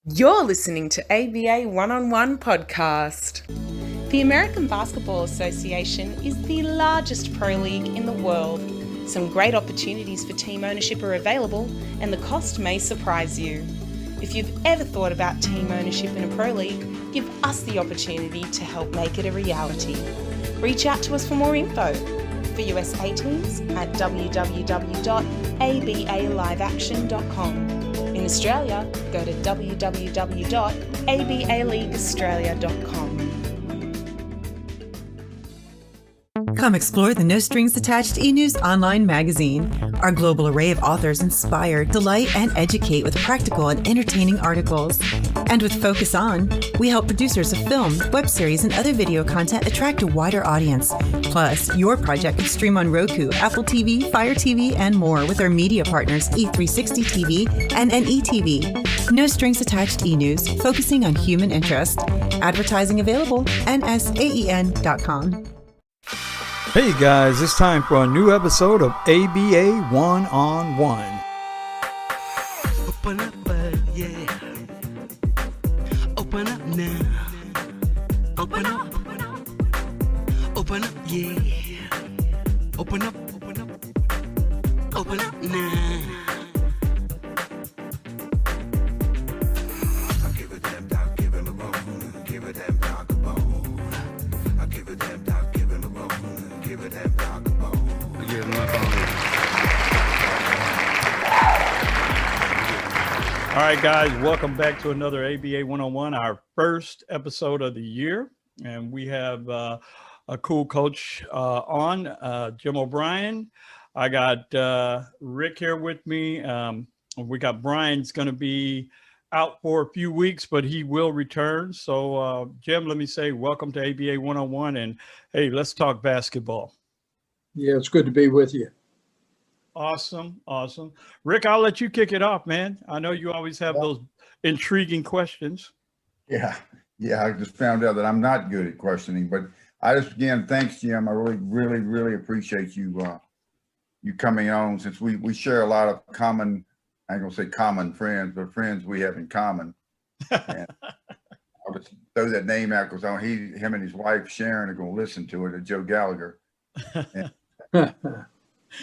You're listening to ABA One-on-One Podcast. The American Basketball Association is the largest pro league in the world. Some great opportunities for team ownership are available, and the cost may surprise you. If you've ever thought about team ownership in a pro league, give us the opportunity to help make it a reality. Reach out to us for more info. For USA teams at www.abaliveaction.com. In Australia, go to www.abaleagueaustralia.com. Come explore the No Strings Attached e-news online magazine. Our global array of authors inspire, delight, and educate with practical and entertaining articles. And with Focus On, we help producers of film, web series, and other video content attract a wider audience. Plus, your project can stream on Roku, Apple TV, Fire TV, and more with our media partners E360 TV and NETV. No Strings Attached e-news, focusing on human interest. Advertising available, nsaen.com. Hey guys, it's time for a new episode of ABA One-on-One. Open up, yeah. Open up now. Open up. Open up, yeah. Open up. Open up now. All right, guys, welcome back to another ABA One-on-One, our first episode of the year. And we have a cool coach on, Jim Obrien. I got Rick here with me. We got Brian's going to be out for a few weeks, but he will return. So, Jim, let me say welcome to ABA One-on-One. And, hey, let's talk basketball. Yeah, it's good to be with you. Awesome. Rick, I'll let you kick it off, man. I know you always have those intriguing questions. Yeah, I just found out that I'm not good at questioning, but I just, again, thanks, Jim. I really appreciate you you coming on, since we share a lot of common, I ain't gonna say common friends, but friends we have in common. And I'll just throw that name out because him and his wife Sharon are gonna listen to it, Joe Gallagher.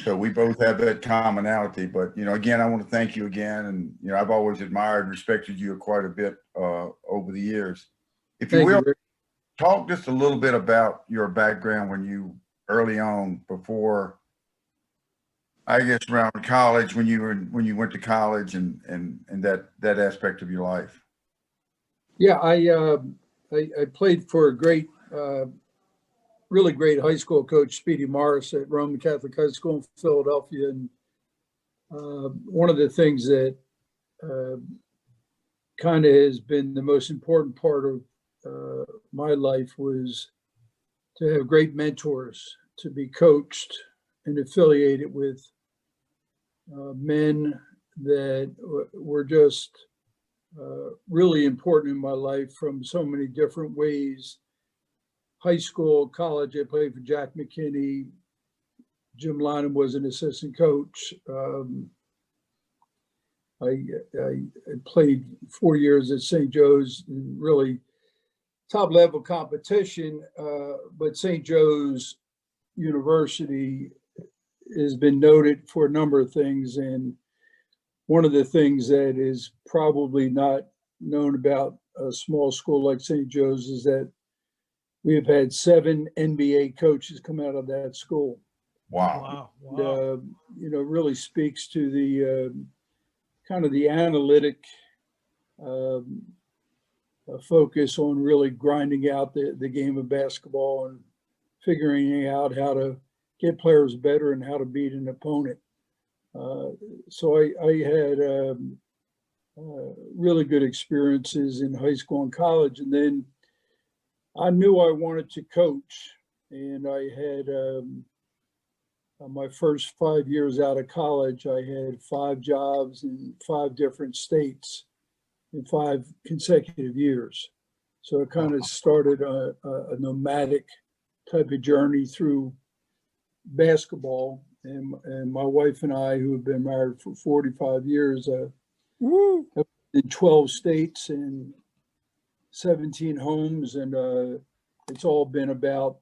So we both have that commonality, but, again, I want to thank you again. And, I've always admired and respected you quite a bit over the years. If you will, talk just a little bit about your background when you early on, before, I guess, around college, when you went to college and that aspect of your life. Yeah, I played for a really great high school coach, Speedy Morris, at Roman Catholic High School in Philadelphia. And one of the things that kind of has been the most important part of my life was to have great mentors, to be coached and affiliated with men that were just really important in my life from so many different ways. High school, college, I played for Jack McKinney. Jim Lynham was an assistant coach. I played 4 years at St. Joe's in really top level competition, but St. Joe's University has been noted for a number of things. And one of the things that is probably not known about a small school like St. Joe's is that we have had 7 NBA coaches come out of that school. Wow. Really speaks to the kind of the analytic focus on really grinding out the game of basketball and figuring out how to get players better and how to beat an opponent. So I had really good experiences in high school and college, and then I knew I wanted to coach, and I had my first 5 years out of college, I had 5 jobs in 5 different states in 5 consecutive years. So I kind of started a nomadic type of journey through basketball. And my wife and I, who have been married for 45 years, in 12 states and 17 homes, and it's all been about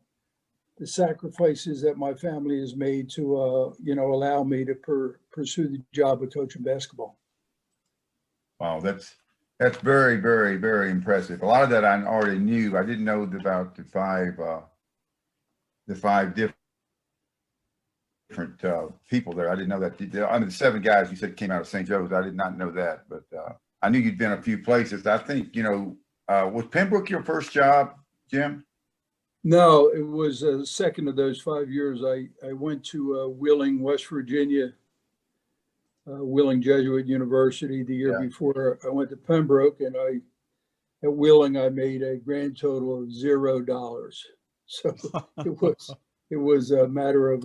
the sacrifices that my family has made to, allow me to pursue the job of coaching basketball. Wow, that's very, very, very impressive. A lot of that I already knew. I didn't know about the five different people there. I didn't know that. I mean, the 7 guys you said came out of St. Joe's. I did not know that, but I knew you'd been a few places. I think, was Pembroke your first job, Jim? No, it was a second of those 5 years. I went to Wheeling, West Virginia, Wheeling Jesuit University the year before I went to Pembroke, and at Wheeling I made a grand total of $0. So it was a matter of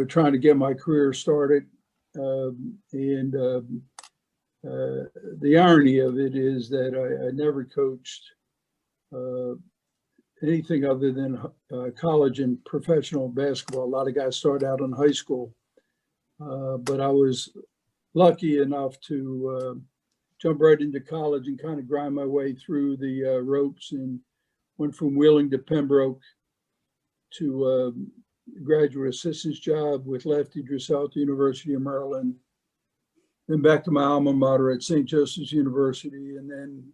trying to get my career started, and the irony of it is that I never coached anything other than college and professional basketball. A lot of guys start out in high school, but I was lucky enough to jump right into college and kind of grind my way through the ropes, and went from Wheeling to Pembroke to graduate assistant's job with Lefty Driesell at the University of Maryland, then back to my alma mater at St. Joseph's University, and then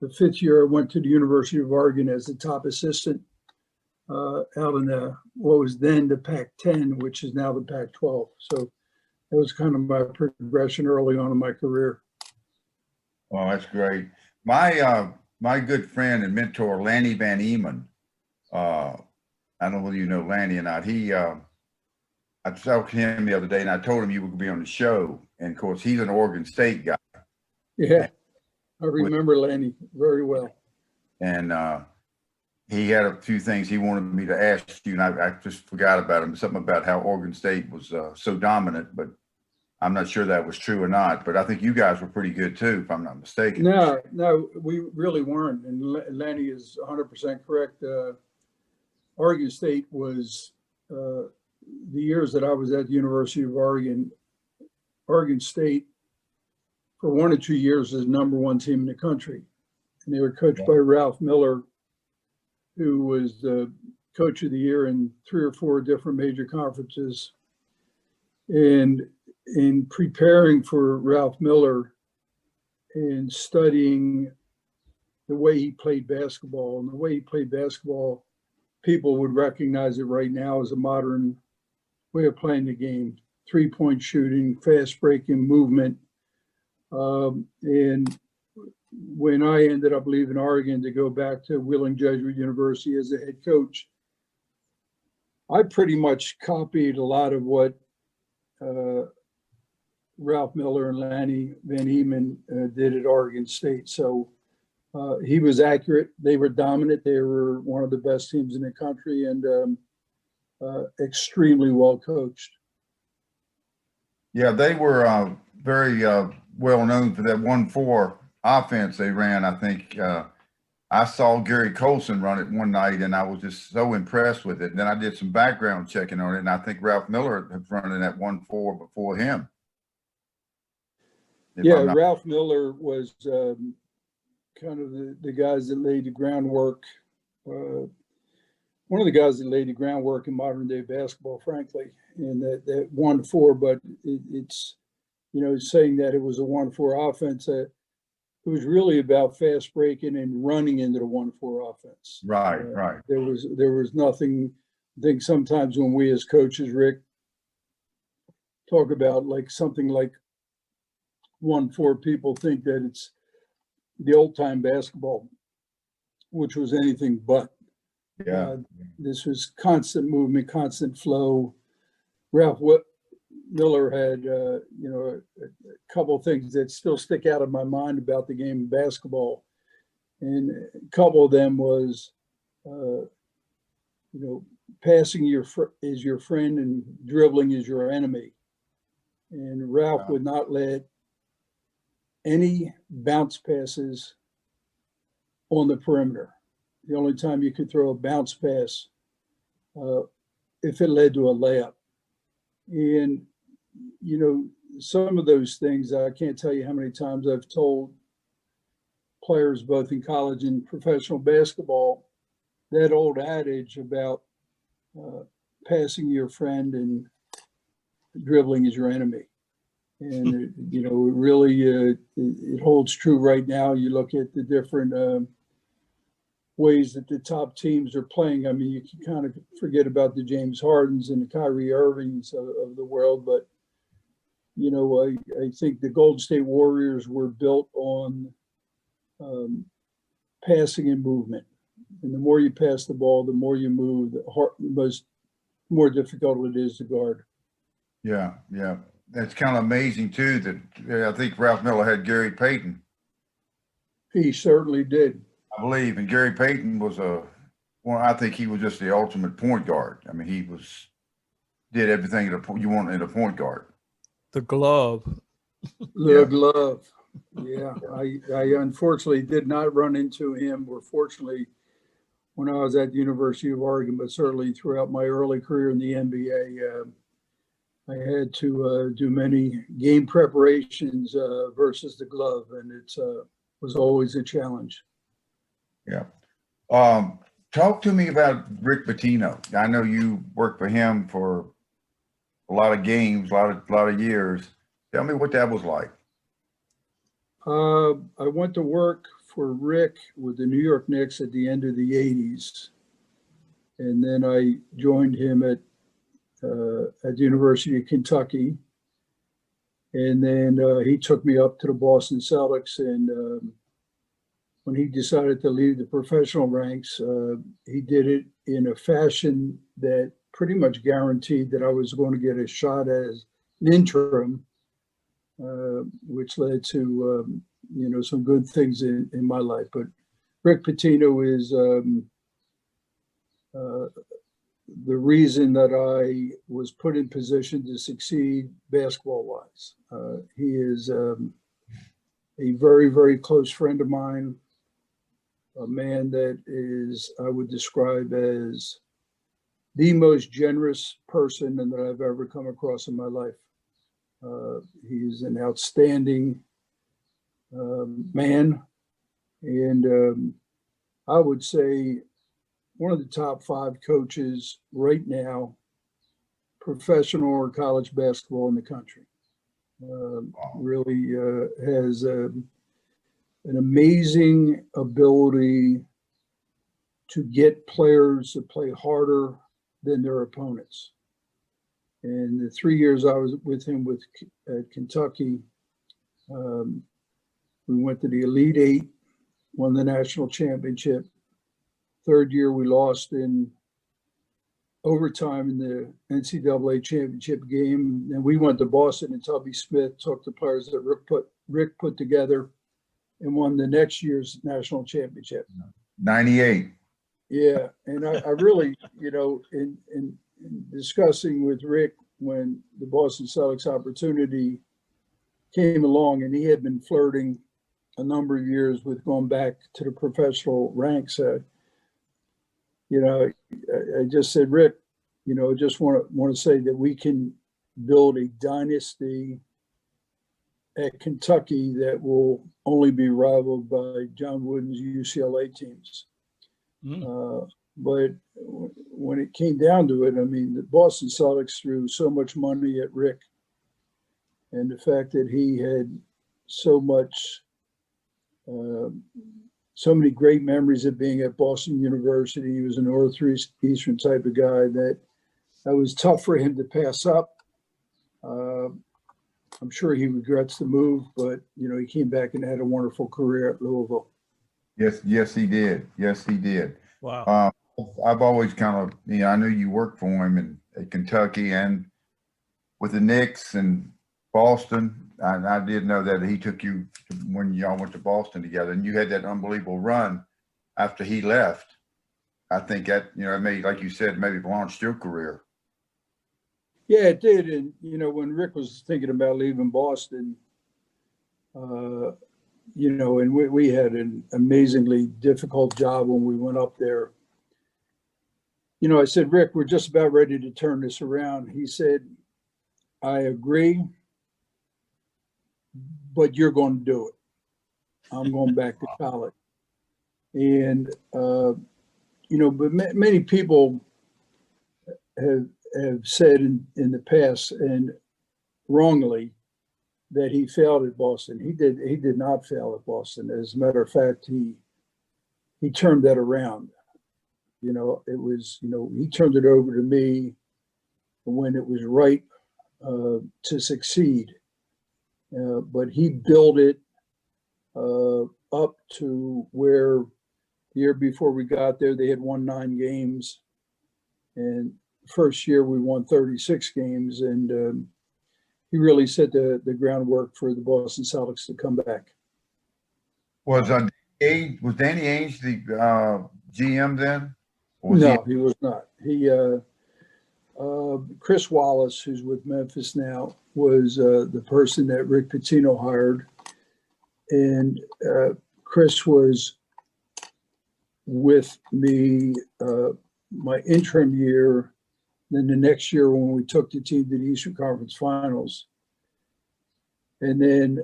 the 5th year I went to the University of Oregon as the top assistant out in what was then the Pac-10, which is now the Pac-12. So that was kind of my progression early on in my career. Oh, that's great. My good friend and mentor, Lanny Van Eman, I don't know whether you know Lanny or not. I talked to him the other day, and I told him you were going to be on the show. And of course, he's an Oregon State guy. Yeah, I remember Lanny very well. And he had a few things he wanted me to ask you, and I just forgot about him. Something about how Oregon State was so dominant, but I'm not sure that was true or not. But I think you guys were pretty good too, if I'm not mistaken. No, we really weren't. And Lanny is 100% correct. Oregon State was the years that I was at the University of Oregon. Oregon State, for 1 or 2 years, is the #1 team in the country, and they were coached by Ralph Miller, who was the coach of the year in 3 or 4 different major conferences. And in preparing for Ralph Miller and studying the way he played basketball, and the way he played basketball, people would recognize it right now as a modern way of playing the game. 3-point shooting, fast breaking movement. And when I ended up leaving Oregon to go back to Wheeling Jesuit University as a head coach, I pretty much copied a lot of what Ralph Miller and Lanny Van Eman did at Oregon State. So he was accurate. They were dominant. They were one of the best teams in the country, and extremely well coached. Yeah, they were very well known for that 1-4 offense they ran. I think I saw Gary Colson run it one night, and I was just so impressed with it. And then I did some background checking on it, and I think Ralph Miller had run it at 1-4 before him. Yeah, Ralph Miller was kind of the guys that laid the groundwork. One of the guys that laid the groundwork in modern day basketball, frankly, and that 1-4, but it's, saying that it was a 1-4 offense, it was really about fast breaking and running into the 1-4 offense. Right. There was nothing. I think sometimes when we as coaches, Rick, talk about like something like 1-4, people think that it's the old time basketball, which was anything but. Yeah. This was constant movement, constant flow. Ralph Miller had, a couple of things that still stick out of my mind about the game of basketball. And a couple of them was, passing is your friend and dribbling is your enemy. And Ralph would not let any bounce passes on the perimeter. The only time you could throw a bounce pass if it led to a layup. And, some of those things, I can't tell you how many times I've told players, both in college and professional basketball, that old adage about passing your friend and dribbling is your enemy. And, it really, it holds true right now. You look at the different ways that the top teams are playing. I mean, you can kind of forget about the James Hardens and the Kyrie Irvings of the world, but I think the Golden State Warriors were built on passing and movement. And the more you pass the ball, the more you move, the more difficult it is to guard. Yeah. That's kind of amazing too that I think Ralph Miller had Gary Payton. He certainly did. I believe, and Gary Payton was I think he was just the ultimate point guard. I mean, he did everything you want in a point guard. The glove. The glove. Yeah, I unfortunately did not run into him, or fortunately, when I was at the University of Oregon, but certainly throughout my early career in the NBA, I had to do many game preparations versus the glove, and it was always a challenge. Yeah. Talk to me about Rick Pitino. I know you worked for him for a lot of games, a lot of years. Tell me what that was like. I went to work for Rick with the New York Knicks at the end of the 80s. And then I joined him at the University of Kentucky. And then he took me up to the Boston Celtics. And when he decided to leave the professional ranks, he did it in a fashion that pretty much guaranteed that I was going to get a shot as an interim, which led to some good things in my life. But Rick Pitino is the reason that I was put in position to succeed basketball-wise. He is a very, very close friend of mine, a man that is, I would describe as the most generous person that I've ever come across in my life. He's an outstanding man, and I would say one of the top 5 coaches right now, professional or college basketball in the country. Really has an amazing ability to get players to play harder than their opponents. And the 3 years I was with him at Kentucky, we went to the Elite Eight, won the national championship. Third year, we lost in overtime in the NCAA championship game. And we went to Boston, and Tubby Smith took the players that Rick put together and won the next year's national championship. 98. Yeah, and I really, in discussing with Rick when the Boston Celtics opportunity came along, and he had been flirting a number of years with going back to the professional ranks. I just said, Rick, I just want to say that we can build a dynasty at Kentucky that will only be rivaled by John Wooden's UCLA teams. But when it came down to it, I mean, the Boston Celtics threw so much money at Rick, and the fact that he had so many great memories of being at Boston University. He was a Northeastern type of guy that was tough for him to pass up. I'm sure he regrets the move, but he came back and had a wonderful career at Louisville. Yes, he did. Yes, he did. Wow. I've always kind of, I knew you worked for him at Kentucky and with the Knicks and Boston. I did know that he took you when y'all went to Boston together, and you had that unbelievable run after he left. I think that, it may, like you said, maybe launched your career. Yeah, it did. And, when Rick was thinking about leaving Boston, and we had an amazingly difficult job when we went up there. I said, Rick, we're just about ready to turn this around. He said, I agree. but you're going to do it. I'm going back to college. And, but many people have said in the past, and wrongly, that he failed at Boston. He did not fail at Boston. As a matter of fact, he turned that around. He turned it over to me when it was right to succeed. But he built it up to where the year before we got there, they had won 9 games. And first year we won 36 games. And he really set the groundwork for the Boston Celtics to come back. Was Danny Ainge the GM then? No, he was not. Chris Wallace, who's with Memphis now, was the person that Rick Pitino hired. And Chris was with me my interim year. Then the next year when we took the team to the Eastern Conference Finals. And then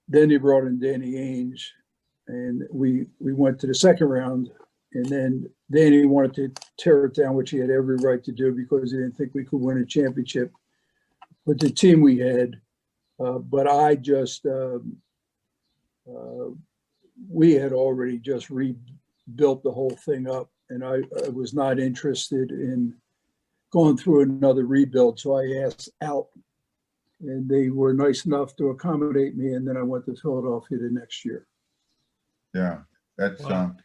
then he brought in Danny Ainge, and we went to the second round. And then Danny wanted to tear it down, which he had every right to do because he didn't think we could win a championship with the team we had. But I just, we had already just rebuilt the whole thing up, and I was not interested in going through another rebuild. So I asked out, and they were nice enough to accommodate me. And then I went to Philadelphia the next year. Yeah, that's Wow.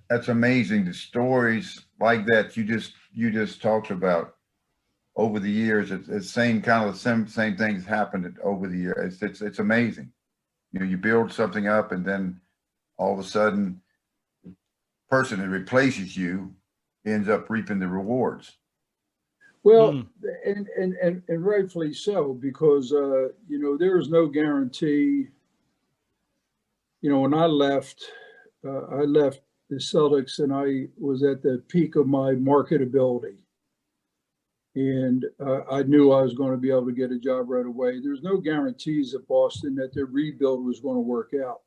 that's amazing. The stories like that you just talked about over the years. It's same things happened over the years. It's amazing. You build something up, and then all of a sudden, the person that replaces you ends up reaping the rewards. Well, and rightfully so, because there is no guarantee. When I left the Celtics, and I was at the peak of my marketability, and I knew I was going to be able to get a job right away. There's no guarantees at Boston that their rebuild was going to work out,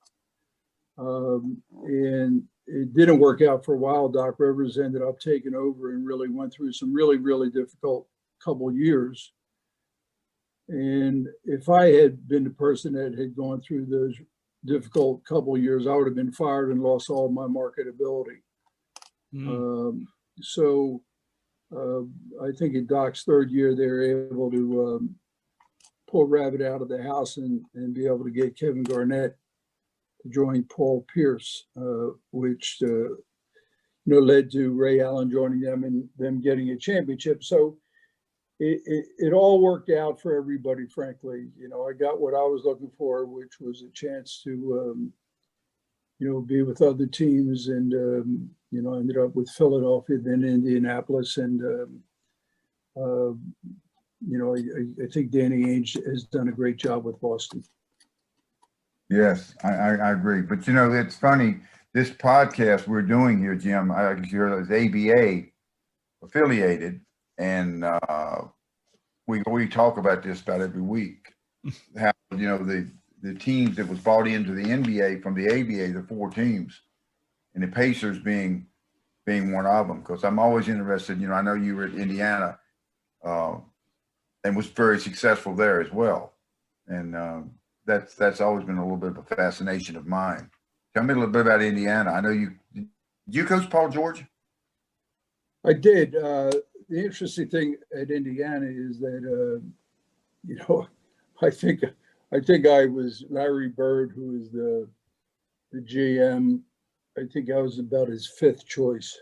and it didn't work out for a while. Doc Rivers ended up taking over and really went through some really, really difficult couple of years. And if I had been the person that had gone through those difficult couple of years, I would have been fired and lost all my marketability. I think in Doc's third year, they were able to pull Rabbit out of the house and be able to get Kevin Garnett to join Paul Pierce, which led to Ray Allen joining them and them getting a championship. So it all worked out for everybody, frankly. I got what I was looking for, which was a chance to be with other teams, and I ended up with Philadelphia, then Indianapolis, and I think Danny Ainge has done a great job with Boston. Yes, I agree. But it's funny. This podcast we're doing here, Jim, I guess you're ABA affiliated, and we talk about this about every week. How the teams that was brought into the NBA from the ABA, the 4 teams, and the Pacers being one of them. Because I'm always interested. I know you were at Indiana, and was very successful there as well, and that's always been a little bit of a fascination of mine. Tell me a little bit about Indiana. I know did you coach Paul George? I did. The interesting thing at Indiana is that, I think I was Larry Bird, who was the GM. I think I was about his 5th choice.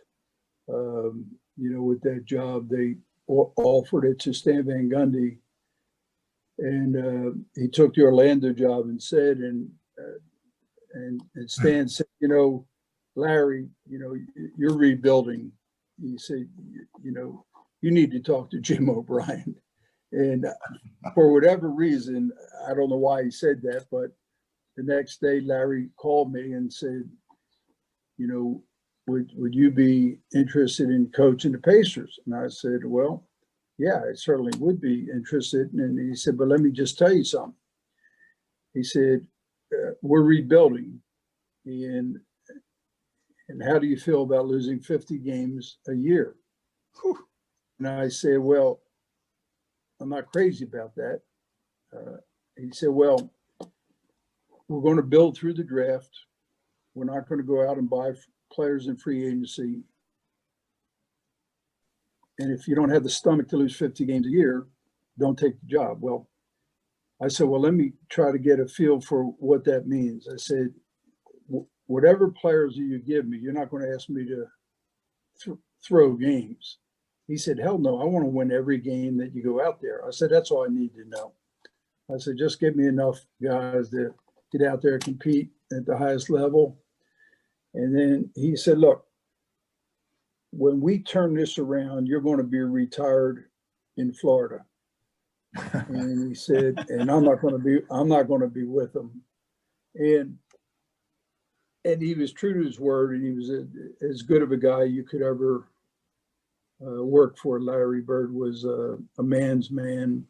With that job, they offered it to Stan Van Gundy, and he took the Orlando job and said, and Stan said, Larry, you're rebuilding. He said, you need to talk to Jim Obrien. And for whatever reason, I don't know why he said that, but the next day Larry called me and said, would you be interested in coaching the Pacers? And I said, well, yeah, I certainly would be interested. And he said, but let me just tell you something. He said, we're rebuilding. And how do you feel about losing 50 games a year? Whew. And I said, well, I'm not crazy about that. He said, well, we're going to build through the draft. We're not going to go out and buy players in free agency. And if you don't have the stomach to lose 50 games a year, don't take the job. Well, I said, well, let me try to get a feel for what that means. I said, whatever players you give me, you're not going to ask me to throw games. He said, hell no, I want to win every game that you go out there. I said, that's all I need to know. I said, just give me enough guys to get out there and compete at the highest level. And then he said, look, when we turn this around, you're going to be retired in Florida. And he said, and I'm not going to be with them. And he was true to his word, and he was as good of a guy you could ever work for. Larry Bird was a man's man,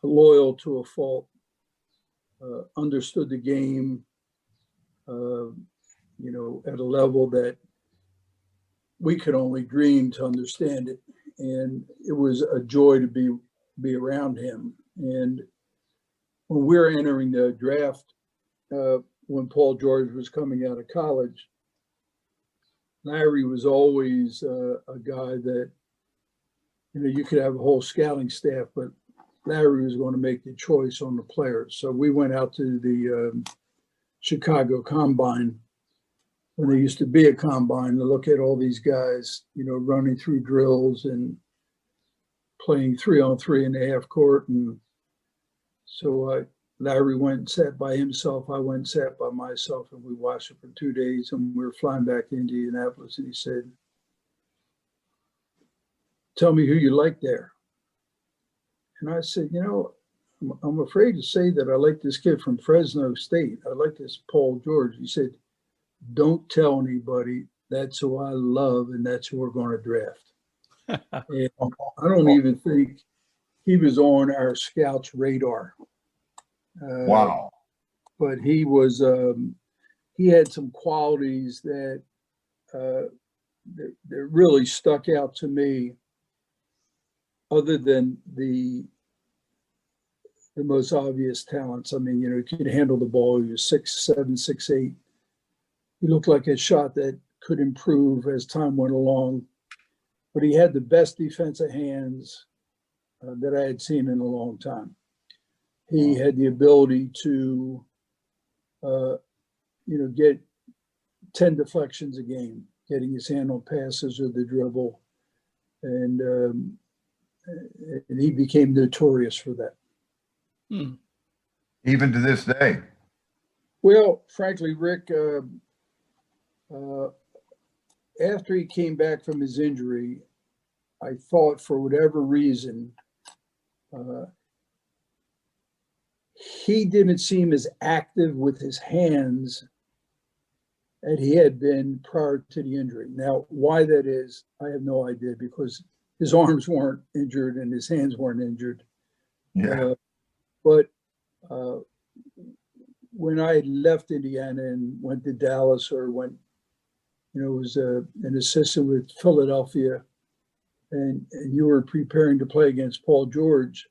loyal to a fault, understood the game, at a level that we could only dream to understand it. And it was a joy to be around him. And when we were entering the draft, when Paul George was coming out of college, Larry was always a guy that, you could have a whole scouting staff, but Larry was going to make the choice on the players. So we went out to the Chicago Combine, when there used to be a combine, to look at all these guys, running through drills and playing 3-on-3 in the half court. And so Larry went and sat by himself. I went and sat by myself, and we watched it for 2 days. And we were flying back to Indianapolis, and he said, tell me who you like there. And I said, I'm afraid to say that I like this kid from Fresno State. I like this Paul George. He said, don't tell anybody. That's who I love, and that's who we're going to draft. And I don't even think he was on our scouts' radar. Wow. But he was, he had some qualities that really stuck out to me, other than the most obvious talents. I mean, he could handle the ball. He was 6'7", 6'8". He looked like a shot that could improve as time went along, but he had the best defensive hands that I had seen in a long time. He had the ability to, get 10 deflections a game, getting his hand on passes or the dribble, and he became notorious for that. Even to this day. Well, frankly, Rick, after he came back from his injury, I thought, for whatever reason, he didn't seem as active with his hands as he had been prior to the injury. Now, why that is, I have no idea, because his arms weren't injured and his hands weren't injured. Yeah. But when I left Indiana and went to Dallas, or went, was an assistant with Philadelphia, and you were preparing to play against Paul George,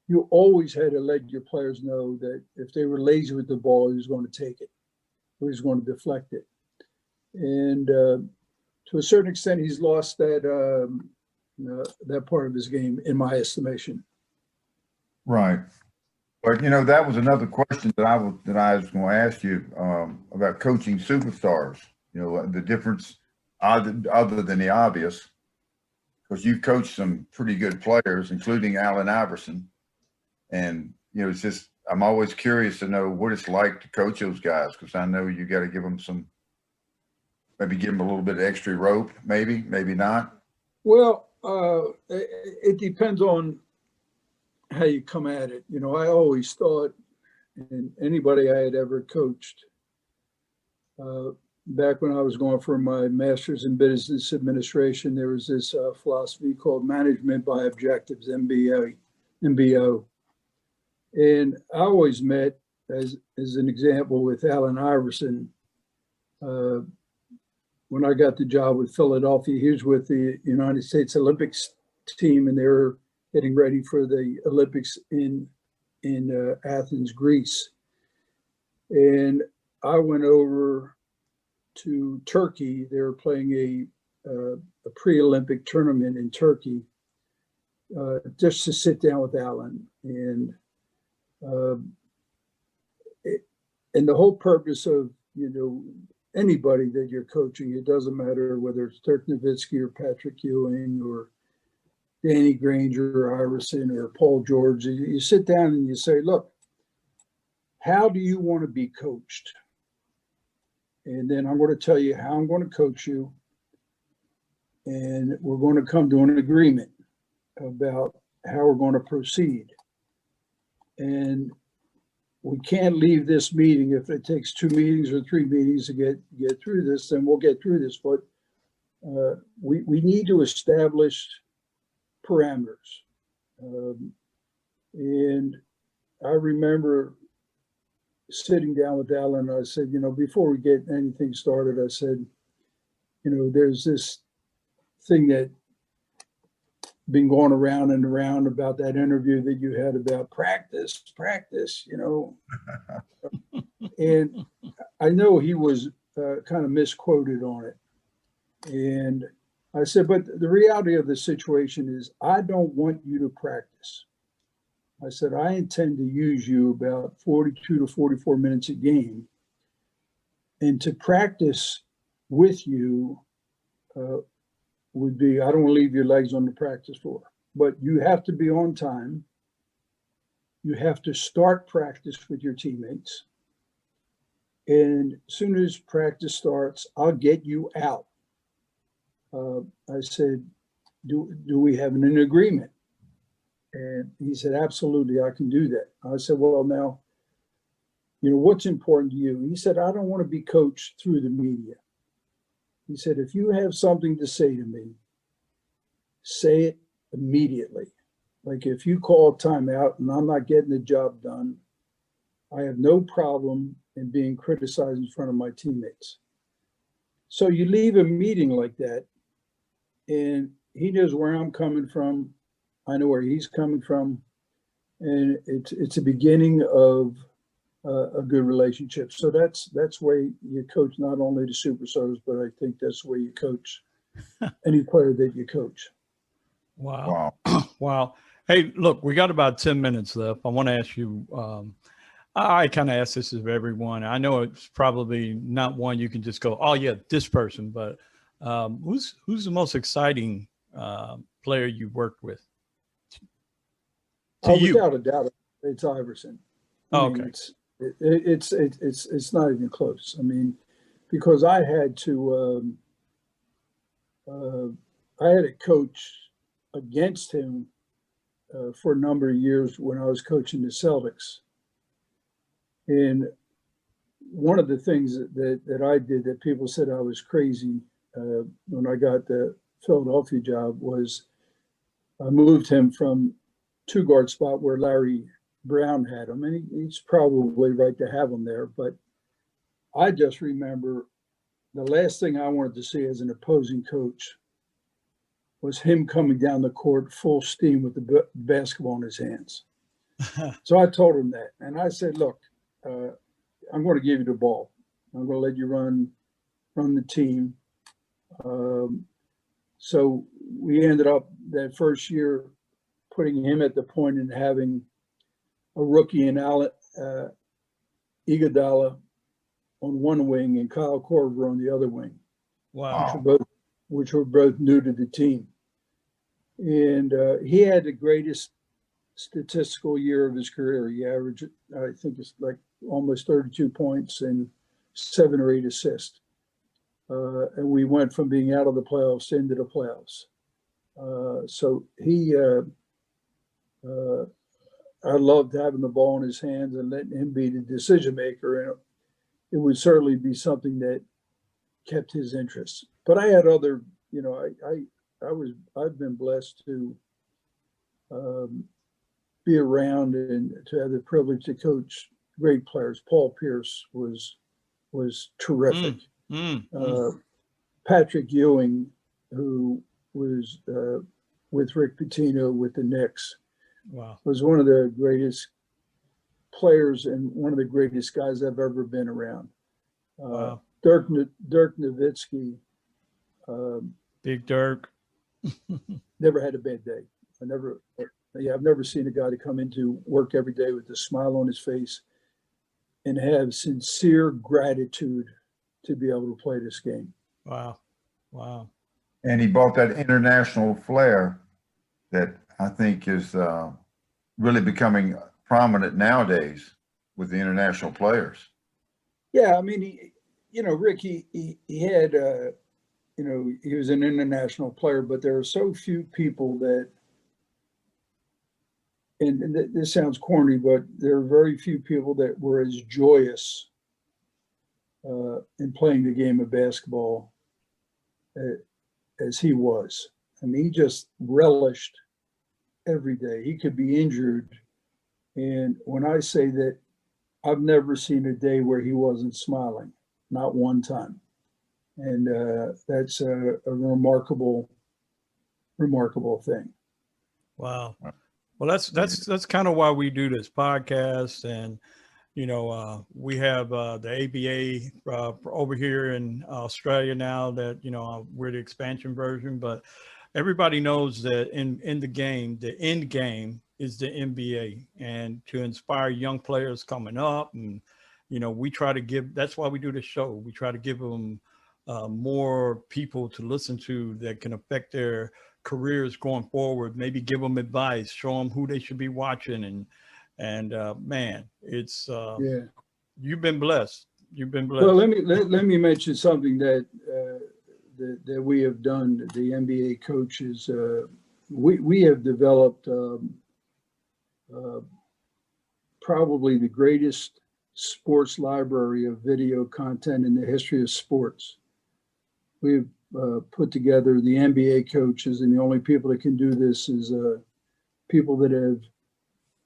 you always had to let your players know that if they were lazy with the ball, he was going to take it, or he was going to deflect it. And to a certain extent, he's lost that that part of his game, in my estimation. Right. But, that was another question that I was going to ask you about coaching superstars. The difference, other than the obvious, because you've coached some pretty good players, including Alan Iverson. And, it's just, I'm always curious to know what it's like to coach those guys, because I know you got to give them maybe give them a little bit of extra rope, maybe not. Well, it depends on how you come at it. I always thought, and anybody I had ever coached, back when I was going for my master's in business administration, there was this philosophy called management by objectives, MBO. And I always met, as an example, with Alan Iverson. When I got the job with Philadelphia, he was with the United States Olympics team, and they were getting ready for the Olympics in Athens, Greece. And I went over to Turkey. They were playing a pre-Olympic tournament in Turkey, just to sit down with Alan. And the whole purpose of, anybody that you're coaching, it doesn't matter whether it's Dirk Nowitzki or Patrick Ewing or Danny Granger or Iverson or Paul George, you sit down and you say, look, how do you want to be coached? And then I'm going to tell you how I'm going to coach you. And we're going to come to an agreement about how we're going to proceed. And we can't leave this meeting. If it takes 2 meetings or 3 meetings to get through this, then we'll get through this. But we need to establish parameters. And I remember sitting down with Alan, I said, before we get anything started, I said, there's this thing that been going around and around about that interview that you had about practice, and I know he was kind of misquoted on it. And I said, but the reality of the situation is I don't want you to practice. I said, I intend to use you about 42 to 44 minutes a game. And to practice with you would be, I don't want to leave your legs on the practice floor, but you have to be on time. You have to start practice with your teammates. And as soon as practice starts, I'll get you out. I said, do we have an agreement? And he said, absolutely, I can do that. I said, well, now, what's important to you? He said, I don't want to be coached through the media. He said, if you have something to say to me, say it immediately. Like if you call timeout and I'm not getting the job done, I have no problem in being criticized in front of my teammates. So you leave a meeting like that, and he knows where I'm coming from. I know where he's coming from. And it's a beginning of a good relationship. So that's where you coach not only the superstars, but I think that's where you coach any player that you coach. Wow. Wow. Hey, look, we got about 10 minutes left. I want to ask you, I kind of ask this of everyone. I know it's probably not one you can just go, oh yeah, this person, but who's the most exciting player you've worked with? Without a doubt, it's Iverson. Okay. It's not even close. I mean, because I had to coach against him for a number of years when I was coaching the Celtics. And one of the things that I did that people said I was crazy when I got the Philadelphia job was I moved him from 2-guard spot where Larry Brown had him, and he's probably right to have him there. But I just remember the last thing I wanted to see as an opposing coach was him coming down the court full steam with the basketball in his hands. So I told him that, and I said, look, I'm going to give you the ball. I'm going to let you run the team. So we ended up that first year putting him at the point and having a rookie in Alan Iguodala on one wing and Kyle Korver on the other wing. Wow. Which were both new to the team. And he had the greatest statistical year of his career. He averaged, I think it's like almost 32 points and 7 or 8 assists. And we went from being out of the playoffs into the playoffs. So I loved having the ball in his hands and letting him be the decision maker. And it would certainly be something that kept his interest. But I had other, I've been blessed to be around and to have the privilege to coach great players. Paul Pierce was terrific. Patrick Ewing, who was with Rick Pitino with the Knicks, was one of the greatest players and one of the greatest guys I've ever been around. Dirk Nowitzki, Big Dirk, never had a bad day. I've never seen a guy to come into work every day with a smile on his face and have sincere gratitude to be able to play this game. Wow. And he brought that international flair that I think is really becoming prominent nowadays with the international players. Yeah, I mean, Rick, he had, he was an international player, but there are so few people that, and this sounds corny, but there are very few people that were as joyous in playing the game of basketball as he was. I mean, he just relished every day. He could be injured. And when I say that, I've never seen a day where he wasn't smiling, not one time. And that's a remarkable thing. Wow. Well, that's kind of why we do this podcast. And, we have the ABA over here in Australia now that, we're the expansion version, but everybody knows that in the game, the end game is the NBA, and to inspire young players coming up. And, we try to that's why we do the show. We try to give them more people to listen to that can affect their careers going forward, maybe give them advice, show them who they should be watching. And man, it's, you've been blessed. Well, let me mention something that we have done. The NBA coaches, we have developed probably the greatest sports library of video content in the history of sports. We've put together the NBA coaches, and the only people that can do this is people that have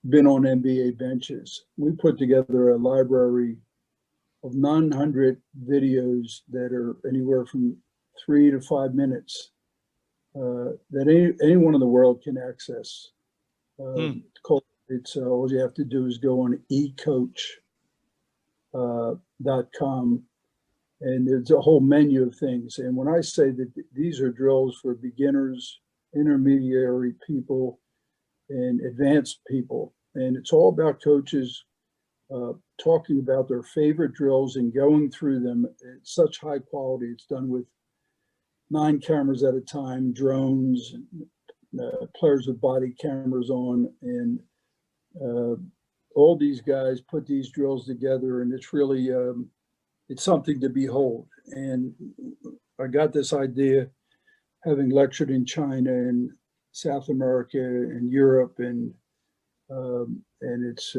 been on NBA benches. We put together a library of 900 videos that are anywhere from 3 to 5 minutes that anyone in the world can access. It's all you have to do is go on ecoach.com, and there's a whole menu of things. And when I say that these are drills for beginners, intermediary people, and advanced people, and it's all about coaches talking about their favorite drills and going through them at such high quality. It's done with 9 cameras at a time, drones, players with body cameras on, and all these guys put these drills together, and it's really it's something to behold. And I got this idea having lectured in China and South America and Europe, and it's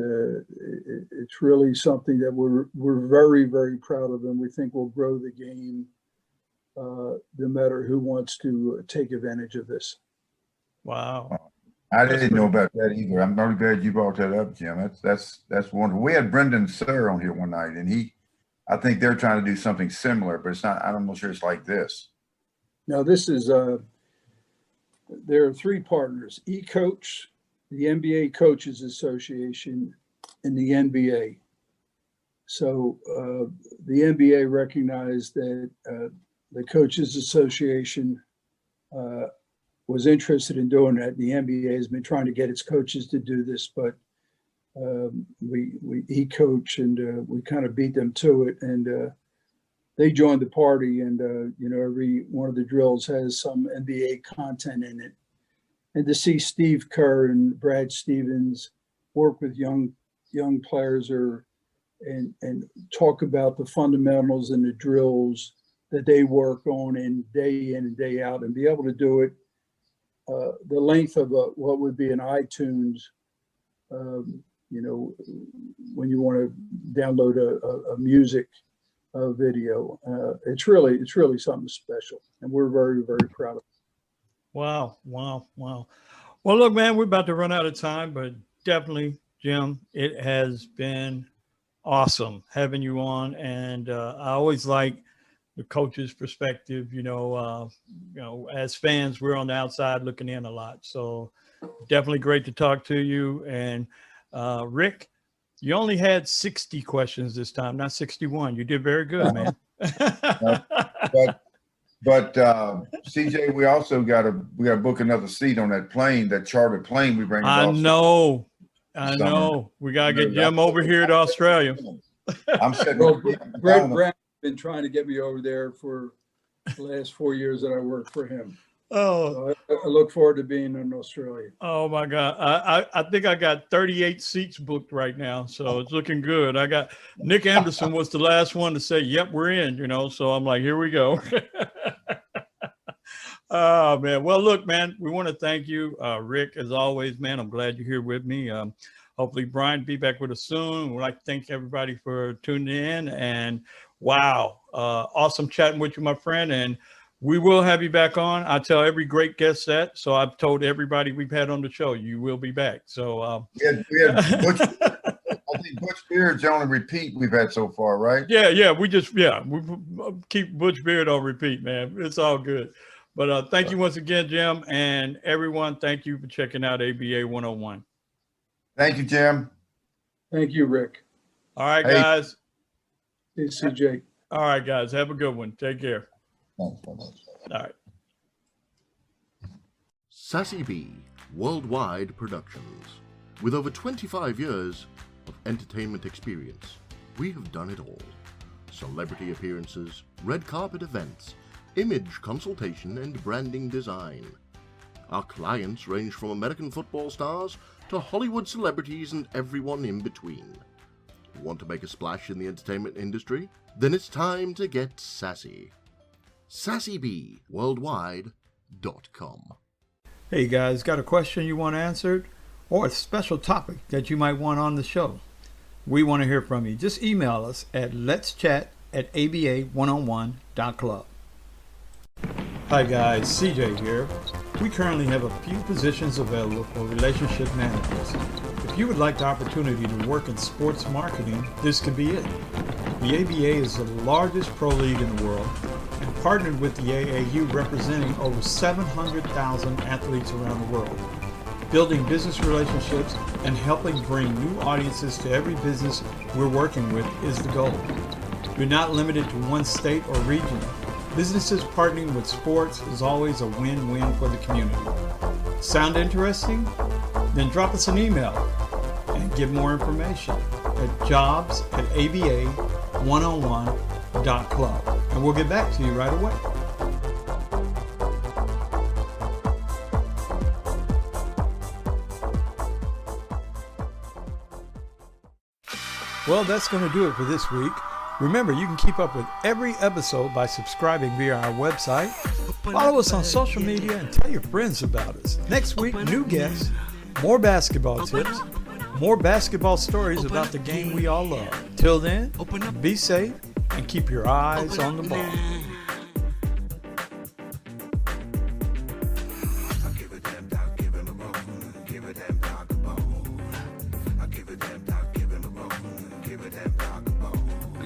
really something that we're very, very proud of, and we think will grow the game no matter who wants to take advantage of this. Wow. I didn't know about that either. I'm very glad you brought that up, Jim. That's wonderful. We had Brendan Sir on here one night, and I think they're trying to do something similar, but it's not. I'm not sure it's like this. Now, this is there are 3 partners: eCoach, the NBA Coaches Association, and the NBA. So the NBA recognized that the Coaches Association was interested in doing that. The NBA has been trying to get its coaches to do this, but we eCoach, and we kind of beat them to it, and they joined the party. And every one of the drills has some NBA content in it. And to see Steve Kerr and Brad Stevens work with young players and talk about the fundamentals and the drills that they work on in and day out, and be able to do it the length of what would be an iTunes, when you want to download a music video. It's really something special, and we're very, very proud of it. Wow. Well, look, man, we're about to run out of time, but definitely, Jim, it has been awesome having you on. And I always like the coach's perspective. As fans, we're on the outside looking in a lot. So definitely great to talk to you. And Rick, you only had 60 questions this time, not 61. You did very good, man. But CJ, we also got to book another seat on that plane, that chartered plane we bring. I know. We got to get Jim over here to Australia. I'm sitting. Well, Brad has been trying to get me over there for the last 4 years that I worked for him. Oh, So I look forward to being in Australia. oh my God. I think I got 38 seats booked right now. So it's looking good. I got Nick Anderson was the last one to say, yep, we're in, so I'm like, here we go. Oh man. Well, look, man, we want to thank you, Rick, as always, man. I'm glad you're here with me. Hopefully Brian be back with us soon. We'd like to thank everybody for tuning in, and wow, awesome chatting with you, my friend. And we will have you back on. I tell every great guest that. So I've told everybody we've had on the show, you will be back. So we had Butch, I think Butch Beard's the only repeat we've had so far, right? Yeah. We keep Butch Beard on repeat, man. It's all good. But thank you once again, Jim, and everyone. Thank you for checking out ABA 101. Thank you, Jim. Thank you, Rick. All right, Hey. guys. Hey, CJ. All right, guys. Have a good one. Take care. Thanks so much. All right. Sassy B Worldwide Productions. With over 25 years of entertainment experience, we have done it all. Celebrity appearances, red carpet events, image consultation, and branding design. Our clients range from American football stars to Hollywood celebrities and everyone in between. Want to make a splash in the entertainment industry? Then it's time to get sassy. SassyBWorldwide.com. Hey guys, got a question you want answered or a special topic that you might want on the show? We want to hear from you. Just email us at letschat@aba101.club. Hi guys, CJ here. We currently have a few positions available for relationship managers. If you would like the opportunity to work in sports marketing, this could be it. The ABA is the largest pro league in the world and partnered with the AAU, representing over 700,000 athletes around the world. Building business relationships and helping bring new audiences to every business we're working with is the goal. We're not limited to one state or region. Businesses partnering with sports is always a win-win for the community. Sound interesting? Then drop us an email and give more information at jobs@aba101.club, and we'll get back to you right away. Well, that's going to do it for this week. Remember, you can keep up with every episode by subscribing via our website. Follow us on social media and tell your friends about us. Next week, new guests, more basketball tips, more basketball stories about the game we all love. Till then, be safe and keep your eyes on the ball.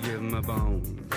Give him a bone.